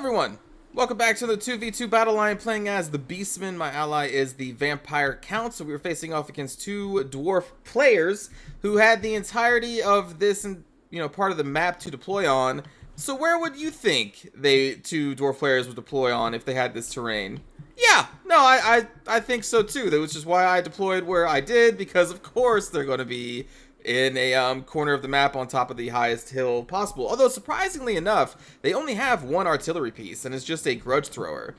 everyone! Welcome back to the 2v2 battle line, playing as the Beastman. My ally is the Vampire Count, so we were facing off against two dwarf players who had the entirety of this, part of the map to deploy on. So where would you think two dwarf players would deploy on if they had this terrain? Yeah, no, I think so too. That was just why I deployed where I did, because of course they're going to be in a corner of the map on top of the highest hill possible. Although, surprisingly enough, they only have one artillery piece, and it's just a grudge thrower.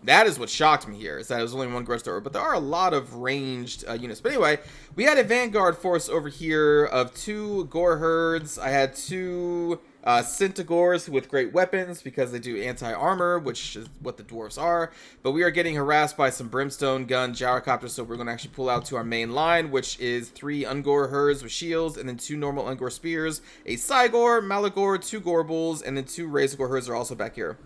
That is what shocked me here, is that it was only one grudge thrower. But there are a lot of ranged units. But anyway, we had a vanguard force over here of two gore herds. I had two Centaurs with great weapons because they do anti-armor, which is what the dwarves are. But we are getting harassed by some brimstone gun gyrocopters, so we're going to actually pull out to our main line, which is three Ungor herds with shields, and then two normal Ungor spears, a Cygor, Malagor, two Gore bulls, and then two Razorgore herds are also back here.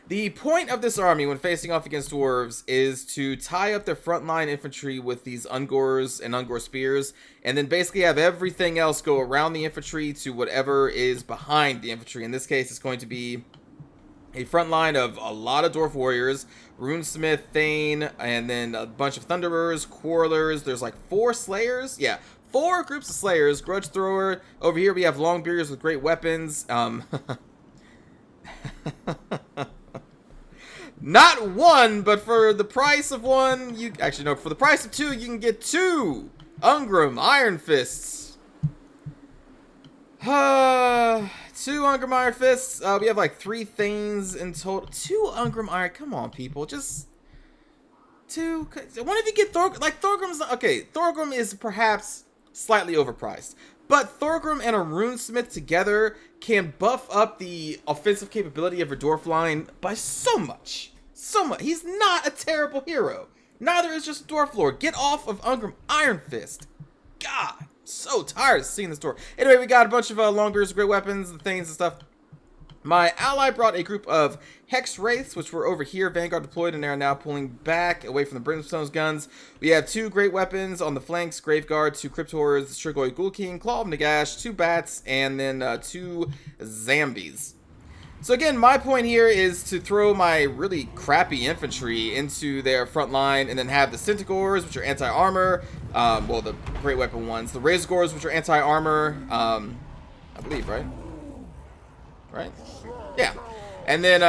The point of this army when facing off against dwarves is to tie up their frontline infantry with these Ungors and Ungor spears, and then basically have everything else go around the infantry to whatever is behind the infantry. In this case, it's going to be a front line of a lot of dwarf warriors, runesmith, thane, and then a bunch of thunderers, quarrelers. There's like 4 slayers. Yeah, 4 groups of slayers, grudge thrower. Over here we have longbeards with great weapons. Not one, but for the price of one, for the price of 2, you can get 2 Ungrim Iron Fists. 2 Ungrim Iron Fists. We have like 3 Thanes in total. 2 Ungrim Iron. Come on, people. Just 2. What if you get Thorgrim? Like, Thorgrim's. Okay, Thorgrim is perhaps slightly overpriced. But Thorgrim and a runesmith together can buff up the offensive capability of your dwarf line by so much. So much. He's not a terrible hero. Neither is just Dwarf Lord. Get off of Ungrim Iron Fist. God, I'm so tired of seeing this dwarf. Anyway, we got a bunch of longbeards, great weapons, and things and stuff. My ally brought a group of Hex Wraiths, which were over here, Vanguard deployed, and they are now pulling back away from the Brimstone's guns. We have 2 great weapons on the flanks, Graveguard, 2 Cryptors, Strigoi Ghoul King, Claw of Nagash, 2 Bats, and then 2 Zambies. So again, my point here is to throw my really crappy infantry into their front line, and then have the Centaurs, which are anti-armor, well, the great weapon ones, the Razorgores, which are anti-armor, I believe, right? Yeah. And then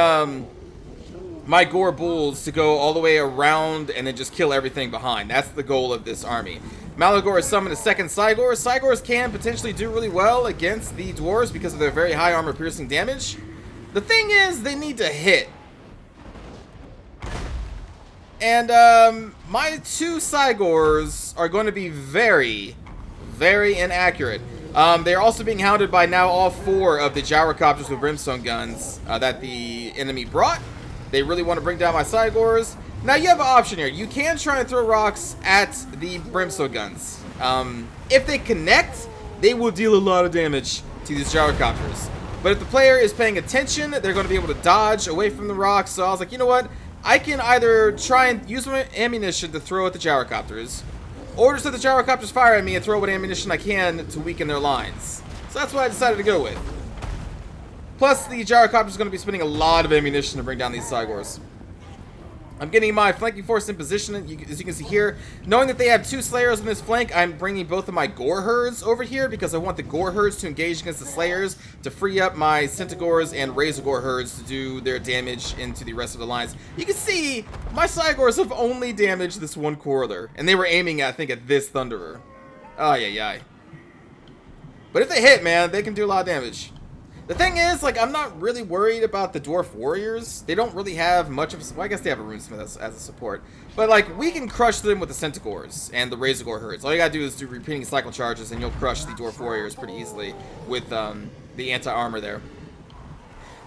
my Gore Bulls to go all the way around and then just kill everything behind. That's the goal of this army. Malagor has summoned a second Cygor. Cygors can potentially do really well against the dwarves because of their very high armor piercing damage. The thing is, they need to hit. And my 2 Cygors are going to be very, very inaccurate. They're also being hounded by now all 4 of the gyrocopters with brimstone guns that the enemy brought. They really want to bring down my Cygors. Now you have an option here. You can try and throw rocks at the brimstone guns. If they connect, they will deal a lot of damage to these gyrocopters. But if the player is paying attention, they're going to be able to dodge away from the rocks. So I was like, you know what? I can either try and use my ammunition to throw at the gyrocopters, or just let the gyrocopters fire at me and throw what ammunition I can to weaken their lines. So that's what I decided to go with. Plus, the gyrocopter is going to be spending a lot of ammunition to bring down these Cygors. I'm getting my flanking force in position, as you can see here. Knowing that they have 2 Slayers on this flank, I'm bringing both of my Gore herds over here because I want the Gore herds to engage against the Slayers to free up my Centaurs and Razorgore herds to do their damage into the rest of the lines. You can see my Cygors have only damaged this one Quarreler, and they were aiming, I think, at this Thunderer. Oh, yeah. But if they hit, man, they can do a lot of damage. The thing is, like, I'm not really worried about the Dwarf Warriors. They don't really have much of... Well, I guess they have a Runesmith as a support. But, like, we can crush them with the Centaurs and the Razorgore herds. All you gotta do is do repeating cycle charges, and you'll crush the Dwarf Warriors pretty easily with the anti-armor there.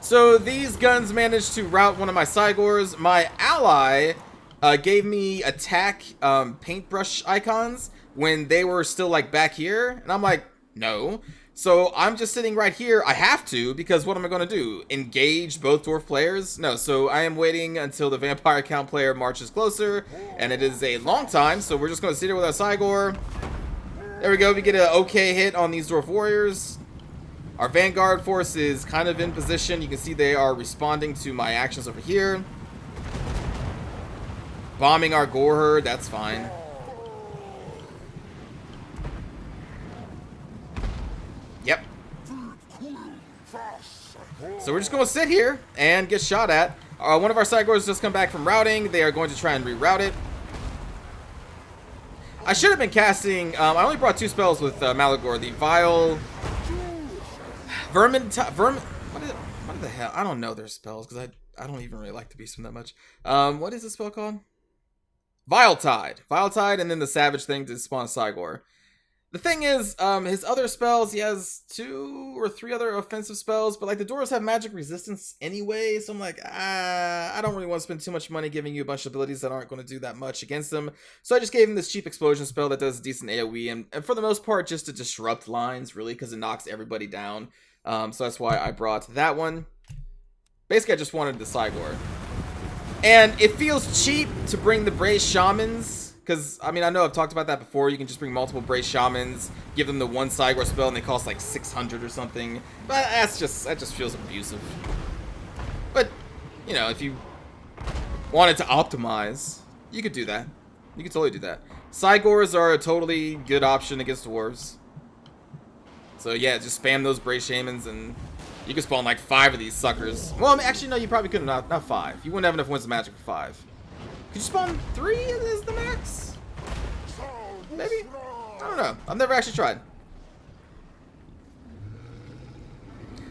So, these guns managed to rout one of my Cygors. My ally gave me attack paintbrush icons when they were still, like, back here. And I'm like, no. So I'm just sitting right here. I have to, because what am I going to do? Engage both dwarf players? No, so I am waiting until the Vampire Count player marches closer, and it is a long time, so we're just going to sit here with our Cygor. There we go, we get an okay hit on these dwarf warriors. Our Vanguard force is kind of in position. You can see they are responding to my actions over here. Bombing our Gore herd, that's fine. Yep. So we're just going to sit here and get shot at. One of our Cygors just come back from routing. They are going to try and reroute it. I should have been casting... I only brought 2 spells with Malagor. The Vile... Vermin... What the hell? I don't know their spells because I don't even really like the Beastman that much. What is the spell called? Vile Tide. Vile Tide, and then the Savage thing to spawn a Cygor. The thing is, his other spells, he has 2 or 3 other offensive spells, but like the doors have magic resistance anyway, so I'm like, I don't really want to spend too much money giving you a bunch of abilities that aren't going to do that much against them. So I just gave him this cheap explosion spell that does decent AoE, and for the most part, just to disrupt lines, really, because it knocks everybody down. So that's why I brought that one. Basically, I just wanted the Cygor. And it feels cheap to bring the Brace Shamans. Because, I mean, I know I've talked about that before. You can just bring multiple Brace Shamans, give them the 1 Cygor spell, and they cost like 600 or something. But that just feels abusive. But, you know, if you wanted to optimize, you could do that. You could totally do that. Cygors are a totally good option against dwarves. So, yeah, just spam those Brace Shamans, and you can spawn like 5 of these suckers. Well, I mean, actually, no, you probably couldn't. Not 5. You wouldn't have enough Winds of Magic for 5. Could you spawn 3 is the max? Maybe? I don't know. I've never actually tried.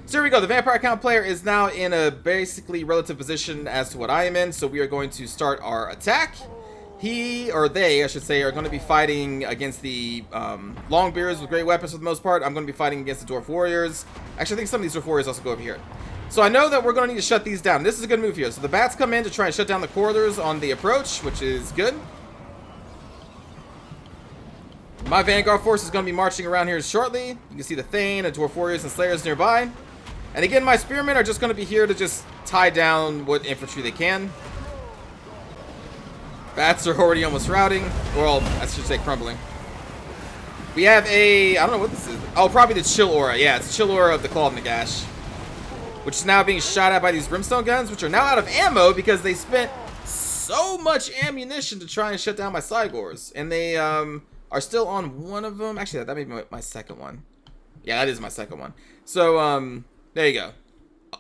So here we go. The Vampire Account player is now in a basically relative position as to what I am in. So we are going to start our attack. He, or they, I should say, are going to be fighting against the Longbeards with great weapons for the most part. I'm going to be fighting against the Dwarf Warriors. Actually, I think some of these Dwarf Warriors also go over here. So I know that we're going to need to shut these down. This is a good move here. So the bats come in to try and shut down the corridors on the approach, which is good. My Vanguard force is going to be marching around here shortly. You can see the Thane, the Dwarf Warriors, and Slayers nearby. And again, my Spearmen are just going to be here to just tie down what infantry they can. Bats are already almost routing. Well, I should say crumbling. We have a... I don't know what this is. Oh, probably the Chill Aura. Yeah, it's the Chill Aura of the Claw of Nagash, which is now being shot at by these Brimstone guns, which are now out of ammo because they spent so much ammunition to try and shut down my Cygors. And they are still on one of them. Actually, that may be my second one. Yeah, that is my second one. So, there you go.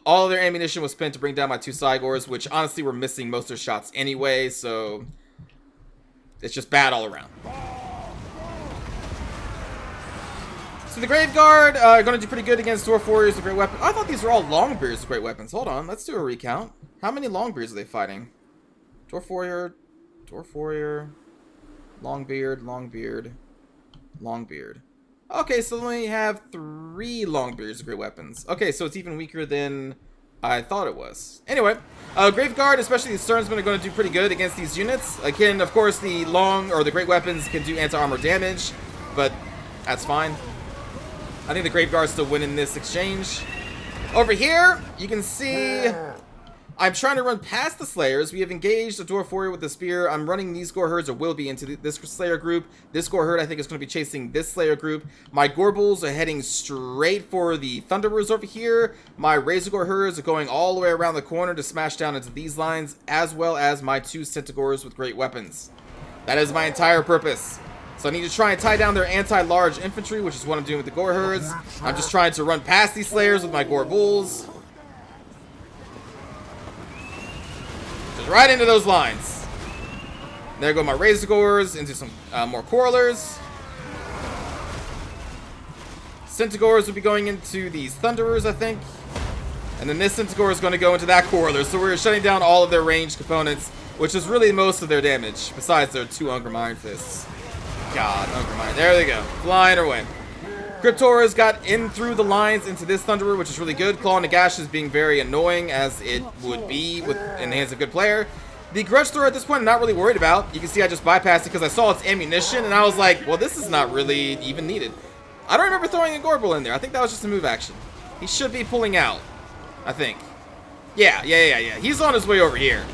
All of their ammunition was spent to bring down my 2 Cygors, which honestly were missing most of their shots anyway, so it's just bad all around. So the Grave Guard are going to do pretty good against Dwarf Warriors with great weapons. I thought these were all Longbeards with great weapons. Hold on, let's do a recount. How many Longbeards are they fighting? Dwarf Warrior, Longbeard, Longbeard. Okay, so they only have 3 Longbeards with great weapons. Okay, so it's even weaker than I thought it was. Anyway, Grave Guard, especially the Sternsmen, are going to do pretty good against these units. Again, of course, the the great weapons can do anti-armor damage, but that's fine. I think the Grave Guard still win in this exchange. Over here, you can see I'm trying to run past the Slayers. We have engaged a Dwarf Warrior with the Spear. I'm running these Gore Herds, or will be, into this Slayer group. This Gore Herd, I think, is going to be chasing this Slayer group. My Gore Bulls are heading straight for the Thunderers over here. My Razor Gore Herds are going all the way around the corner to smash down into these lines, as well as my 2 Centaurs with great weapons. That is my entire purpose. So I need to try and tie down their anti-large infantry, which is what I'm doing with the Gore Herds. I'm just trying to run past these Slayers with my Gore Bulls. Just right into those lines. There go my Razor Gores into some more Quarrelers. Centaurs will be going into these Thunderers, I think. And then this Centaur is going to go into that Quarreler. So we're shutting down all of their ranged components, which is really most of their damage, besides their 2 Ungrim Iron Fists. God, Ungrim. There they go. Flying away. Cryptoras got in through the lines into this Thunderer, which is really good. Claw Nagash is being very annoying, as it would be in the hands of a good player. The Grudge Thrower at this point I'm not really worried about. You can see I just bypassed it because I saw its ammunition, and I was like, well, this is not really even needed. I don't remember throwing a Gore Bull in there. I think that was just a move action. He should be pulling out, I think. Yeah. He's on his way over here.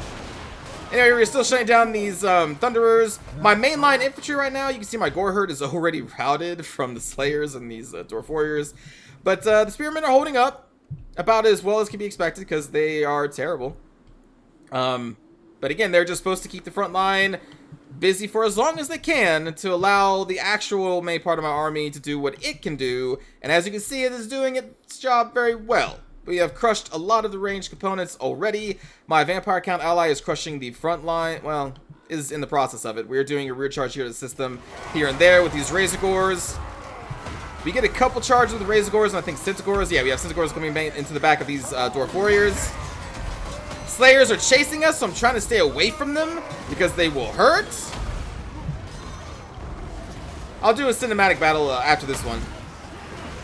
Anyway, we're still shutting down these Thunderers. My mainline infantry right now, you can see my Gore Herd is already routed from the Slayers and these Dwarf Warriors. But the spearmen are holding up about as well as can be expected because they are terrible. But again, they're just supposed to keep the front line busy for as long as they can to allow the actual main part of my army to do what it can do. And as you can see, it is doing its job very well. We have crushed a lot of the ranged components already. My vampire count ally is crushing the front line. Well, is in the process of it. We're doing a rear charge here to the system here and there with these Razorgors. We get a couple charges with the Razorgors and I think Centaurs. Yeah, we have Centaurs coming into the back of these Dwarf Warriors. Slayers are chasing us, so I'm trying to stay away from them because they will hurt. I'll do a cinematic battle after this one.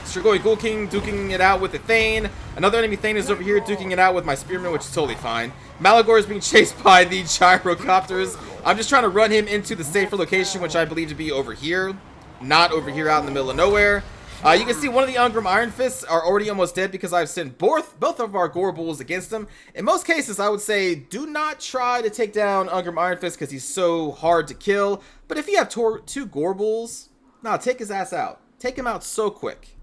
Strigoi Ghoul King duking it out with the Thane. Another enemy Thane is over here duking it out with my Spearman, which is totally fine. Malagor is being chased by the Gyrocopters. I'm just trying to run him into the safer location, which I believe to be over here. Not over here out in the middle of nowhere. You can see one of the Ungrim Iron Fists are already almost dead because I've sent both of our Gorbulls against him. In most cases, I would say do not try to take down Ungrim Iron Fist because he's so hard to kill. But if you have two Gorbulls, nah, take his ass out. Take him out so quick.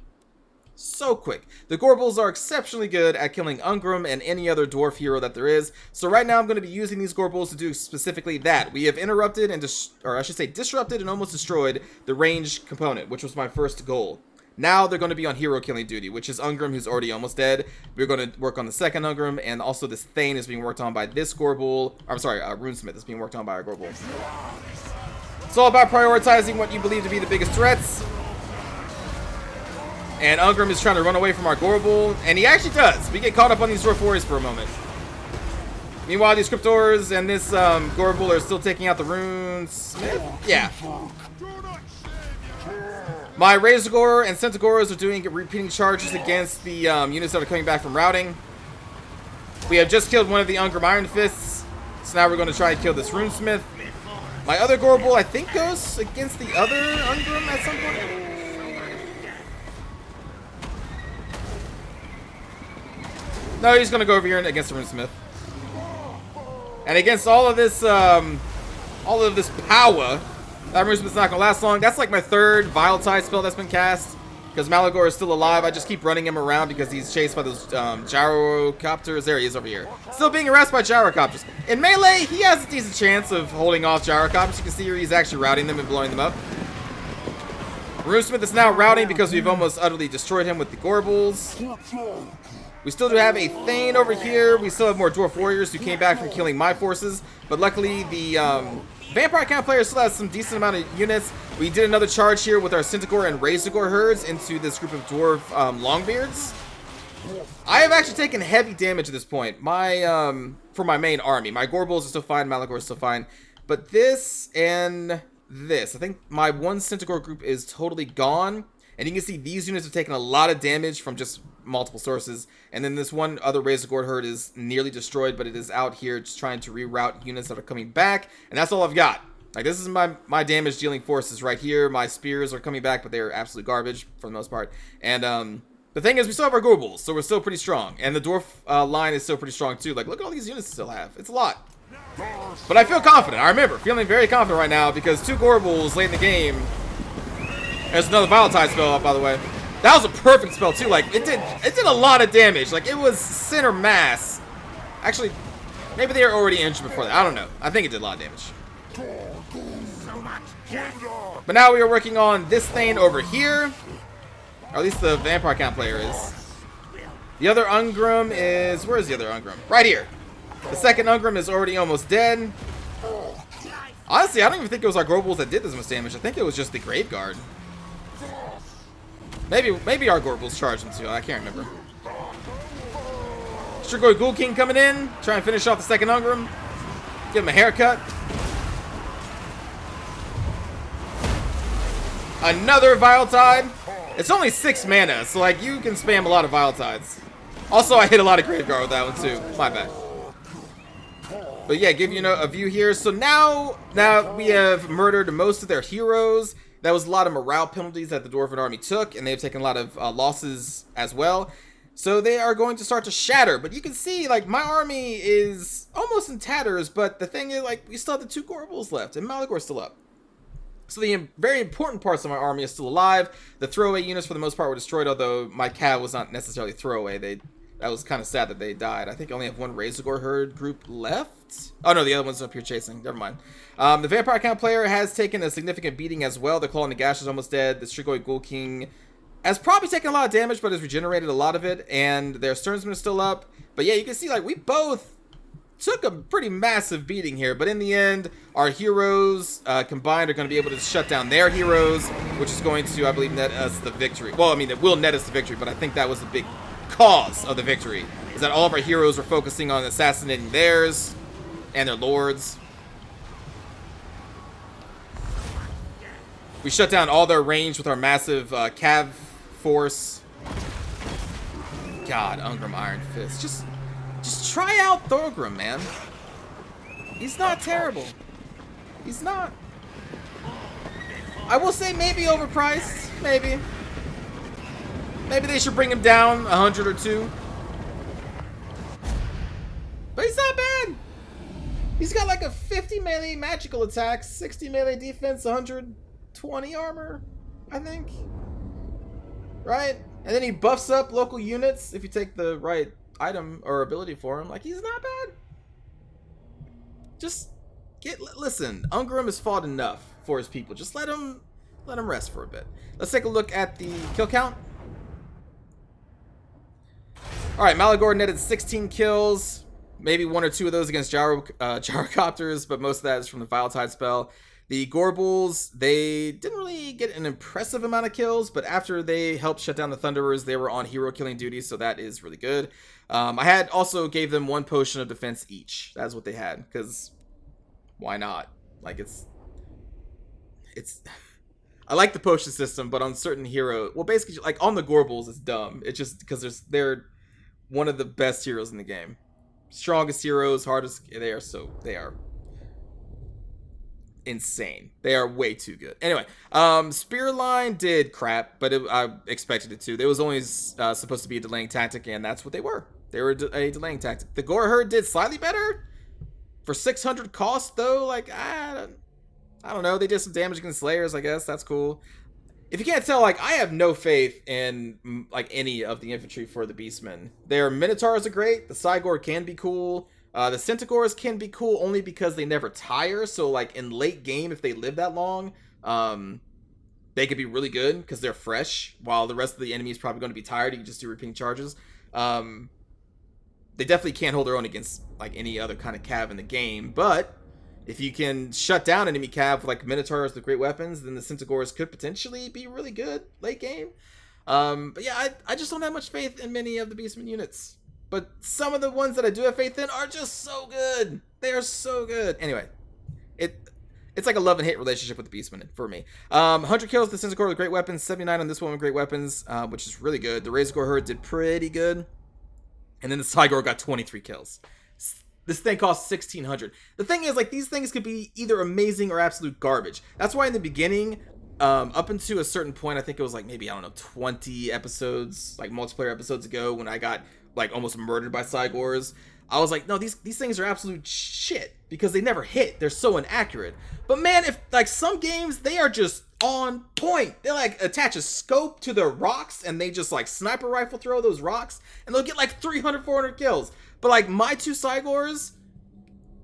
So quick. The Gorbulls are exceptionally good at killing Ungrim and any other dwarf hero that there is. So right now I'm going to be using these Gorbulls to do specifically that. We have interrupted and, disrupted and almost destroyed the ranged component, which was my first goal. Now they're going to be on hero killing duty, which is Ungrim, who's already almost dead. We're going to work on the second Ungrim, and also this Thane is being worked on by this Gorbull. I'm sorry, Runesmith is being worked on by our Gorbull. It's all about prioritizing what you believe to be the biggest threats. And Ungrim is trying to run away from our Gorbull, and he actually does. We get caught up on these Dwarf Warriors for a moment. Meanwhile, these Cryptors and this Gorbull are still taking out the Runesmith. Yeah. My Razorgor and Centaurs are doing repeating charges against the units that are coming back from routing. We have just killed one of the Ungrim Iron Fists, so now we're going to try and kill this Runesmith. My other Gorbull, I think, goes against the other Ungrim at some point. No, he's going to go over here against the Runesmith. And against all of this power, that Runesmith's not going to last long. That's like my third Vile Tide spell that's been cast. Because Malagor is still alive. I just keep running him around because he's chased by those Gyrocopters. There he is over here. Still being harassed by Gyrocopters. In melee, he has a decent chance of holding off Gyrocopters. You can see here he's actually routing them and blowing them up. Runesmith is now routing because we've almost utterly destroyed him with the Gorbulls. We still do have a Thane over here. We still have more Dwarf Warriors who came back from killing my forces. But luckily, the Vampire Count player still has some decent amount of units. We did another charge here with our Centaur and Razorgor herds into this group of Dwarf Longbeards. I have actually taken heavy damage at this point. For my main army. My Gorbulls are still fine. Malagor is still fine. But this and this. I think my one Centaur group is totally gone. And you can see these units have taken a lot of damage from just multiple sources. And then this one other Razorgor herd is nearly destroyed, but it is out here just trying to reroute units that are coming back. And that's all I've got. Like, this is my damage dealing forces right here. My spears are coming back, but they're absolute garbage for the most part. And the thing is, we still have our Gorbulls, so we're still pretty strong. And the Dwarf line is still pretty strong too. Like, look at all these units I still have. It's a lot. But I feel confident. I remember feeling very confident right now because 2 Gorbulls late in the game. There's another Vile Tide spell up, by the way. That was a perfect spell too. Like, it did a lot of damage. Like, it was center mass. Actually, maybe they were already injured before that. I don't know. I think it did a lot of damage. But now we are working on this Thane over here. Or at least the Vampire Count player is. The other Ungrim is... Where is the other Ungrim? Right here. The second Ungrim is already almost dead. Honestly, I don't even think it was our Gorbulls that did this much damage. I think it was just the Graveguard. Maybe our Gorbulls charged him too. I can't remember. Strigoi Ghoul King coming in. Try and finish off the second Ungrim. Give him a haircut. Another Vile Tide. It's only 6 mana, so like you can spam a lot of Vile Tides. Also, I hit a lot of Graveguard with that one too. My bad. But yeah, give you a view here. So now we have murdered most of their heroes. That was a lot of morale penalties that the Dwarven army took, and they've taken a lot of losses as well. So they are going to start to shatter. But you can see, like, my army is almost in tatters. But the thing is, like, we still have the 2 Gorbulls left, and Malagor's still up. So the very important parts of my army are still alive. The throwaway units, for the most part, were destroyed, although my cav was not necessarily throwaway. That was kind of sad that they died. I think I only have one Razorgore herd group left. Oh, no, the other one's up here chasing. Never mind. The Vampire Count player has taken a significant beating as well. The Claw and the Gash is almost dead. The Strigoi Ghoul King has probably taken a lot of damage, but has regenerated a lot of it. And their Sternsmen are still up. But yeah, you can see, like, we both took a pretty massive beating here, but in the end, our heroes combined are going to be able to shut down their heroes, which is going to, I believe, net us the victory. Well, I mean, it will net us the victory, but I think that was the big cause of the victory, is that all of our heroes were focusing on assassinating theirs and their lords. We shut down all their range with our massive cav force. God, Ungrim Iron Fist. Just try out Thorgrim, man. He's not terrible. He's not. I will say maybe overpriced. Maybe. Maybe they should bring him down 100 or 2. But he's not bad. He's got like a 50 melee magical attacks, 60 melee defense, 120 armor, I think. Right? And then he buffs up local units if you take the right item or ability for him. Like, he's not bad. Just listen, Ungrim has fought enough for his people. Just let him rest for a bit. Let's take a look at the kill count. Alright, Malagor netted 16 kills. Maybe 1 or 2 of those against gyrocopters, but most of that is from the Vile Tide spell. The Gorbulls, they didn't really get an impressive amount of kills, but after they helped shut down the Thunderers, they were on hero killing duty, so that is really good. I had also gave them 1 potion of defense each. That's what they had, because why not? Like, it's I like the potion system, but on certain hero, well, basically, like on the Gorbulls, it's dumb. It's just because they're one of the best heroes in the game, strongest heroes, hardest. They are insane. They are way too good. Anyway, Spearline did crap, but I expected it to. It was only supposed to be a delaying tactic, and that's what they were. They were a delaying tactic. The Gore Herd did slightly better for 600 cost, though. Like, I don't know. They did some damage against Slayers, I guess. That's cool. If you can't tell, like, I have no faith in like any of the infantry for the Beastmen. Their Minotaurs are great. The Cygor can be cool. The Centaurs can be cool only because they never tire. So, like, in late game, if they live that long, they could be really good because they're fresh, while the rest of the enemy is probably going to be tired. You can just do repeating charges. They definitely can't hold their own against, like, any other kind of cav in the game. But if you can shut down enemy cav with, like, Minotaurs with great weapons, then the Centaurs could potentially be really good late game. But yeah, I just don't have much faith in many of the Beastmen units. But some of the ones that I do have faith in are just so good. They are so good. Anyway, it's like a love and hate relationship with the Beastmen for me. 100 kills the Centaur with great weapons, 79 on this one with great weapons, which is really good. The Razorgore Herd did pretty good. And then the Cygor got 23 kills. This thing costs 1,600. The thing is, like, these things could be either amazing or absolute garbage. That's why in the beginning, up until a certain point, I think it was like maybe, I don't know, 20 episodes, like multiplayer episodes ago, when I got like almost murdered by Cygors, I was like, no, these things are absolute shit because they never hit. They're so inaccurate. But man, if like some games, they are just on point. They like attach a scope to their rocks and they just like sniper rifle throw those rocks and they'll get like 300, 400 kills. But like my 2 Cygors,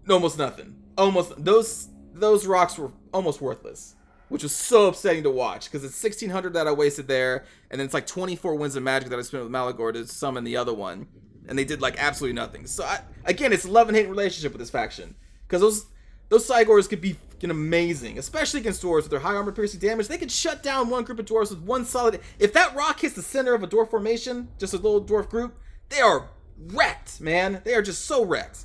almost nothing. Almost those rocks were almost worthless, which was so upsetting to watch because it's 1,600 that I wasted there, and then it's like 24 winds of magic that I spent with Malagor to summon the other one, and they did like absolutely nothing. So again, it's a love and hate relationship with this faction because those Cygors could be fucking amazing, especially against dwarves with their high armor piercing damage. They could shut down one group of dwarves with one solid. If that rock hits the center of a dwarf formation, just a little dwarf group, they are wrecked, man. They are just so wrecked.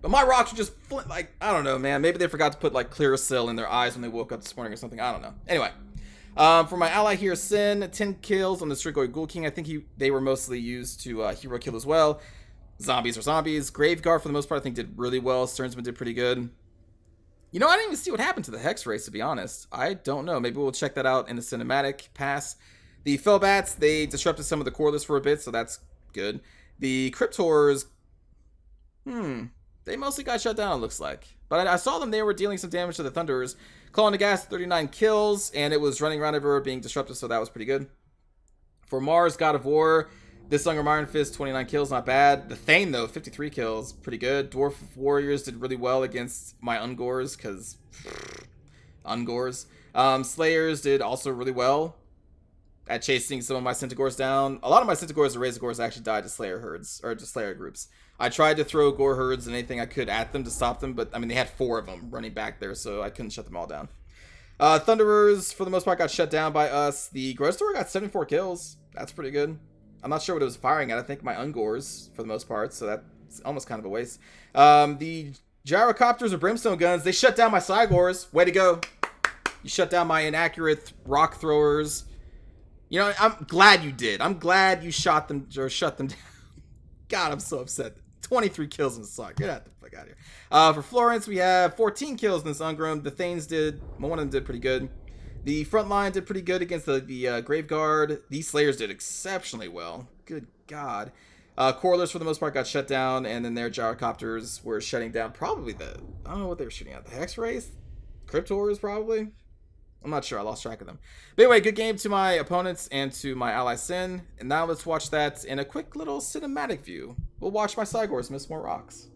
But my rocks are just, like, I don't know, man. Maybe they forgot to put, like, Clearasil in their eyes when they woke up this morning or something. I don't know. Anyway. For my ally here, Sin, 10 kills on the Strigoi Ghoul King. I think they were mostly used to hero kill as well. Zombies are zombies. Graveguard, for the most part, I think did really well. Sternsman did pretty good. You know, I didn't even see what happened to the Hex race, to be honest. I don't know. Maybe we'll check that out in the cinematic pass. The Fellbats, they disrupted some of the core list for a bit, so that's good. The Cryptors, they mostly got shut down, it looks like. But I saw them, they were dealing some damage to the Thunderers. Claw on the Gas, 39 kills, and it was running around everywhere being disruptive, so that was pretty good. For Mars, God of War, this Unger Iron Fist, 29 kills, not bad. The Thane, though, 53 kills, pretty good. Dwarf Warriors did really well against my Ungors, because... Ungors. Slayers did also really well at chasing some of my Centigors down. A lot of my Centigors and Razorgors actually died to Slayer herds, or to Slayer groups. I tried to throw Gore herds and anything I could at them to stop them, but I mean, they had 4 of them running back there, so I couldn't shut them all down. Thunderers, for the most part, got shut down by us. The Grostor got 74 kills. That's pretty good. I'm not sure what it was firing at. I think my Ungors, for the most part, so that's almost kind of a waste. The Gyrocopters or Brimstone Guns, they shut down my Cygors. Way to go. You shut down my inaccurate rock throwers. You know, I'm glad you did. I'm glad you shot them or shut them down. God, I'm so upset. 23 kills in the Cygor. Get the fuck out of here. For Florence, we have 14 kills in this Ungrim. The Thanes did, one of them did pretty good. The front line did pretty good against the Graveguard. These Slayers did exceptionally well. Good God. Corlers, for the most part, got shut down, and then their Gyrocopters were shutting down probably I don't know what they were shooting at. The Hex Race? Cryptors, probably? I'm not sure. I lost track of them. But anyway, good game to my opponents and to my ally Sin. And now let's watch that in a quick little cinematic view. We'll watch my Cygors miss more rocks.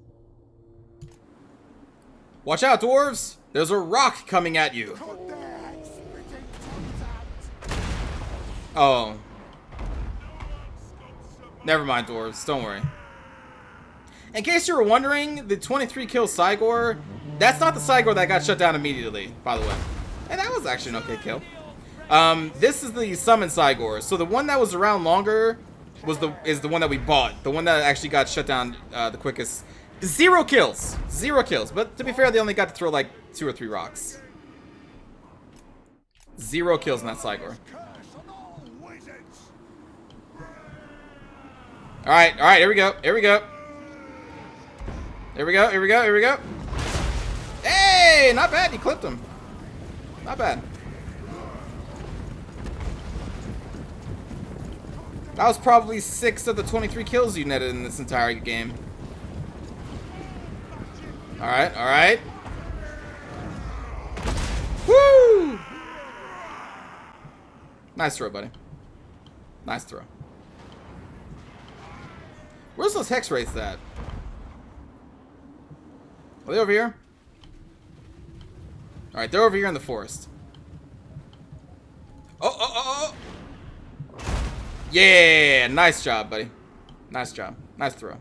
Watch out, dwarves! There's a rock coming at you. Oh. Never mind, dwarves. Don't worry. In case you were wondering, the 23 kill Cygor, that's not the Cygor that got shut down immediately, by the way. And that was actually an okay kill. This is the summon Cygor. So the one that was around longer is the one that we bought. The one that actually got shut down the quickest. 0 kills. 0 kills. But to be fair, they only got to throw like 2 or 3 rocks. 0 kills in that Cygor. Alright, here we go. Here we go. Here we go, here we go, here we go. Hey, not bad. You clipped him. Not bad. That was probably 6 of the 23 kills you netted in this entire game. Alright, alright. Woo! Nice throw, buddy. Nice throw. Where's those Hex Wraiths at? Are they over here? Alright, they're over here in the forest. Oh! Yeah! Nice job, buddy. Nice job. Nice throw.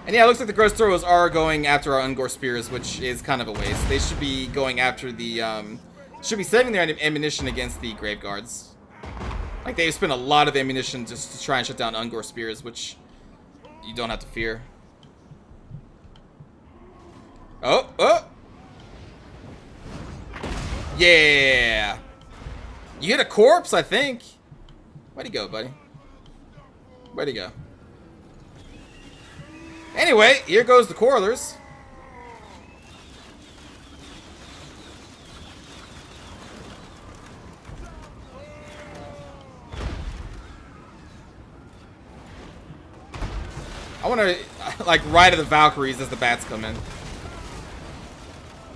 And yeah, it looks like the gross throwers are going after our Ungor Spears, which is kind of a waste. They should be going after the, should be saving their ammunition against the Graveguards. Like, they've spent a lot of ammunition just to try and shut down Ungor Spears, which you don't have to fear. Oh! Yeah! You hit a corpse, I think. Where'd he go, buddy? Where'd he go? Anyway, here goes the Corlers. I want to, like, ride at the Valkyries as the bats come in.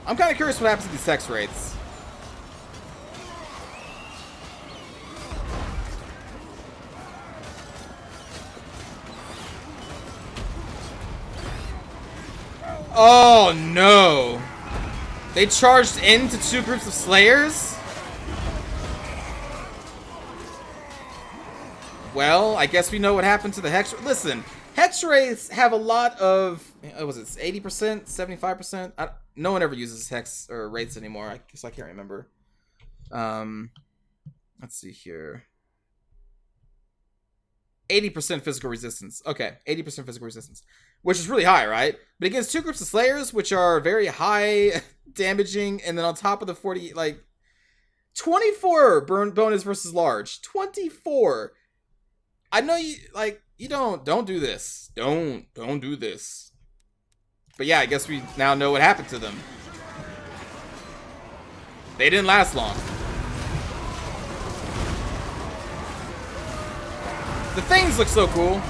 I'm kind of curious what happens to these Hex Wraiths. Oh, no. They charged into 2 groups of Slayers? Well, I guess we know what happened to the Hex. Listen, Hex Wraiths have a lot of, what was it, 80%, 75%? No one ever uses Hex or Wraiths anymore. I guess I can't remember. Let's see here. 80% physical resistance. Okay, 80% physical resistance. Which is really high, right? But against 2 groups of Slayers, which are very high damaging, and then on top of the 40, like, 24 burn bonus versus large. 24. I know you, like, you don't do this. Don't do this. But yeah, I guess we now know what happened to them. They didn't last long. The things look so cool.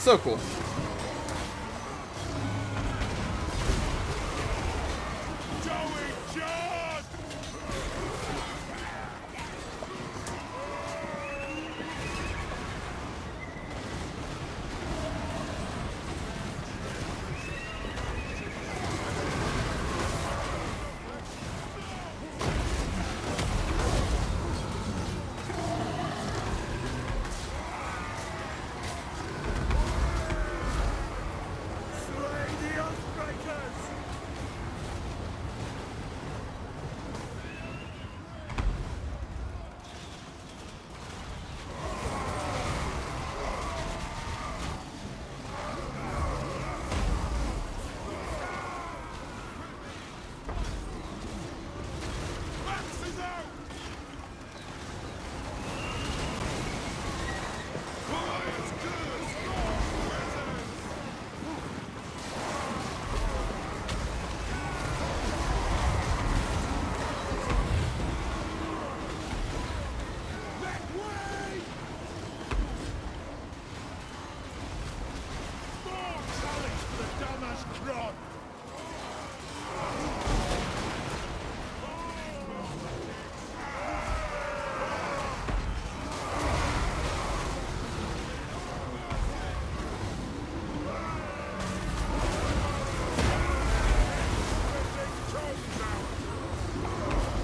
So cool.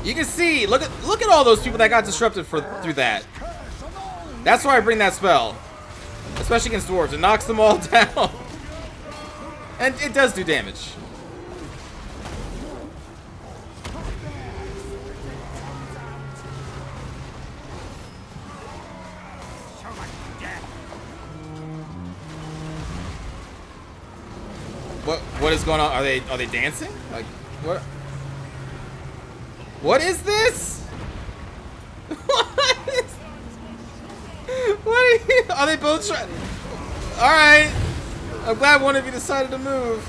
You can see, look at all those people that got disrupted through that. That's why I bring that spell, especially against dwarves. It knocks them all down, and it does do damage. What is going on? Are they dancing? Like what? What is this? What are they both trying? Alright. I'm glad one of you decided to move.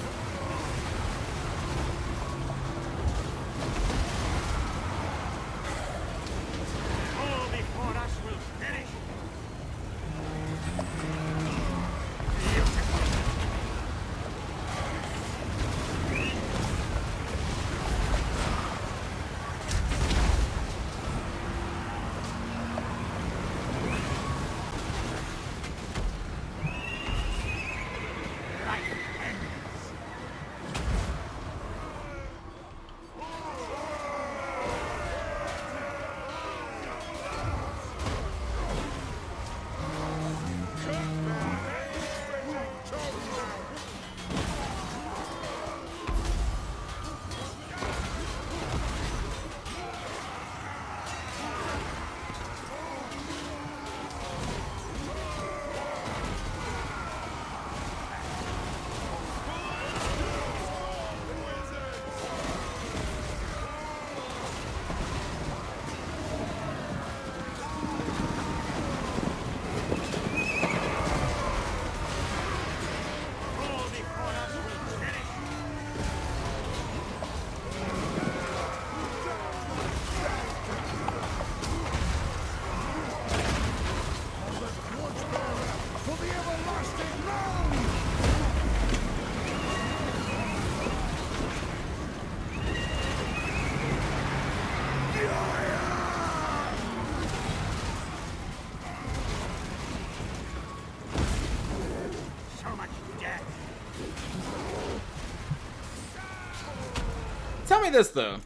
Tell me this though.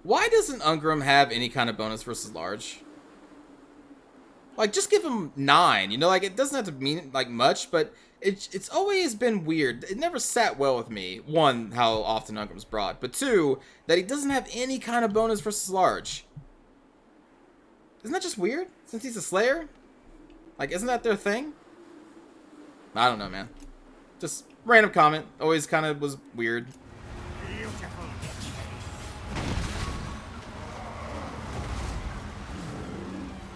Why doesn't Ungram have any kind of bonus versus large? Like, just give him 9. You know, like, it doesn't have to mean like much, but it's always been weird. It never sat well with me. 1, how often Ungram's brought, but 2, that he doesn't have any kind of bonus versus large. Isn't that just weird? Since he's a Slayer? Like, isn't that their thing? I don't know, man. Just random comment. Always kind of was weird.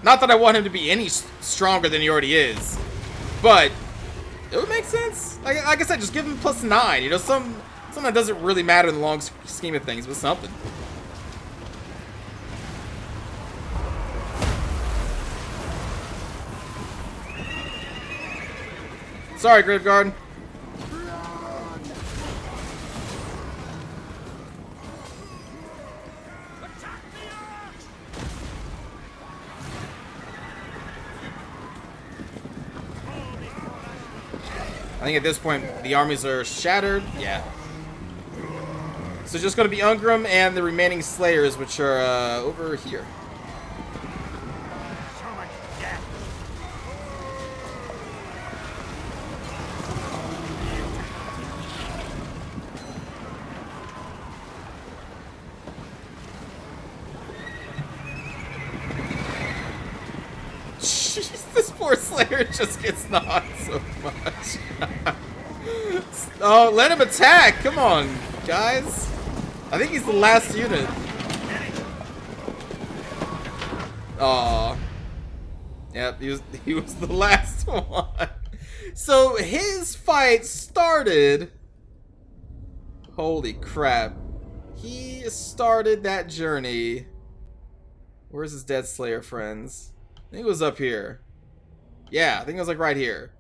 Not that I want him to be any stronger than he already is, but it would make sense. Like I said, just give him +9. You know, something that doesn't really matter in the long scheme of things, but something. Sorry, Graveguard. I think at this point, the armies are shattered. Yeah. So just going to be Ungrim and the remaining Slayers, which are over here. Jeez, this poor Slayer just gets knocked so much. Oh, let him attack! Come on, guys. I think he's the last unit. Aw. Yep, he was the last one. So his fight started. Holy crap. He started that journey. Where's his dead Slayer friends? I think it was up here. Yeah, I think it was like right here.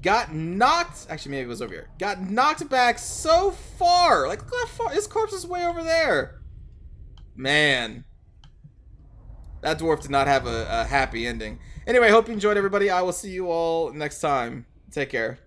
Got knocked. Actually, maybe it was over here. Got knocked back so far. Like, look how far. His corpse is way over there. Man. That dwarf did not have a happy ending. Anyway, hope you enjoyed, everybody. I will see you all next time. Take care.